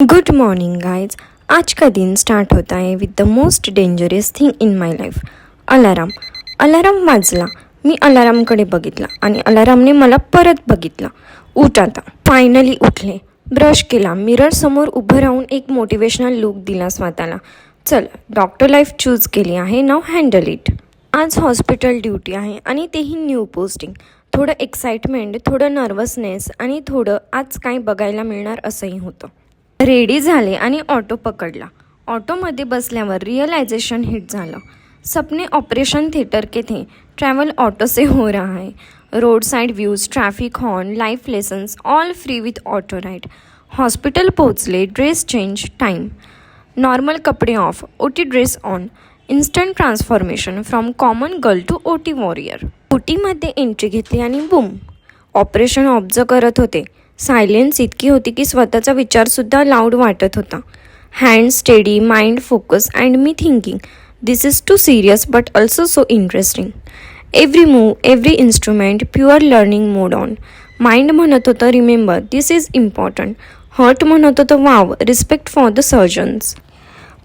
Good morning guys. आज का दिन स्टार्ट होता है with the most dangerous thing in my life, alarm. Alarm वाजला, मी अलारामकडे बघितला आणि अलारामने मला परत बघितलं. उठ आता. फायनली उठले, ब्रश केला, मिररसमोर उभं राहून एक मोटिवेशनल लुक दिला स्वतःला. चल, डॉक्टर लाईफ चूज केली आहे, नाव हँडल इट. आज हॉस्पिटल ड्युटी आहे आणि तेही न्यू पोस्टिंग. थोडं एक्साइटमेंट, थोडं नर्वसनेस आणि थोडं आज काय बघायला मिळणार असंही होतं. रेडी झाले आणि ऑटो पकडला. ऑटोमध्ये बसल्यावर रिअलायझेशन हिट झालं. सपने ऑपरेशन थिएटर के थे, ट्रॅव्हल ऑटो से हो रहा है. Road side views, traffic horn, life lessons, all free with auto ride. Hospital पोहोचले, ड्रेस चेंज, टाईम. नॉर्मल कपडे off, OT dress on. Instant transformation from common girl to OT warrior. ओटीमध्ये entry घेतली आणि boom, operation observe करत होते. Silence इतकी होती की स्वतःचा विचारसुद्धा लाऊड वाटत होता. Hand steady, mind focus and मी thinking, this is too serious but also so interesting. Every move, every instrument, pure learning mode on. Mind म्हणत होतं remember, this is important. Heart म्हणत होतं wow, respect for the surgeons.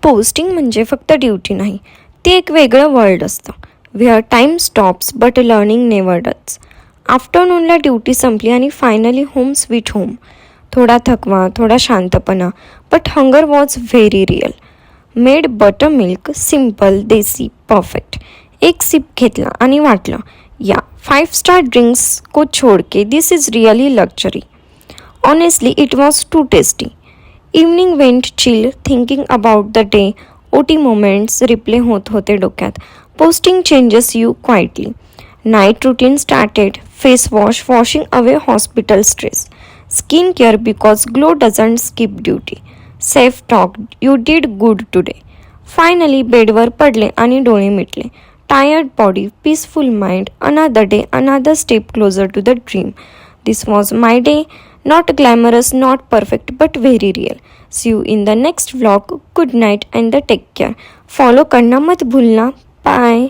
Posting म्हणजे फक्त duty नाही, ते एक वेगळं वर्ल्ड असतं. Where time stops but learning never does. आफ्टरनूनला ड्युटी संपली आणि फायनली होम स्वीट होम. थोडा थकवा, थोडा शांतपणा, but hunger was very real. Made butter milk, simple, desi, perfect. एक सिप घेतला आणि वाटलं, या 5 स्टार ड्रिंक्स को छोड़ के this is really luxury. Honestly it was too tasty. Evening went chill, thinking about the day. OT moments replay होत होते डोक्यात. Posting changes you quietly. Night routine started, face wash, washing away hospital stress. Skin care because glow doesn't skip duty. Self talk, you did good today. Finally बेडवर पडले आणि डोळे मिटले. Tired body, peaceful mind, another day, another step closer to the dream. This was my day, not glamorous, not perfect, but very real. See you in the next vlog. Good night and take care. Follow करना मत भूलना. Bye.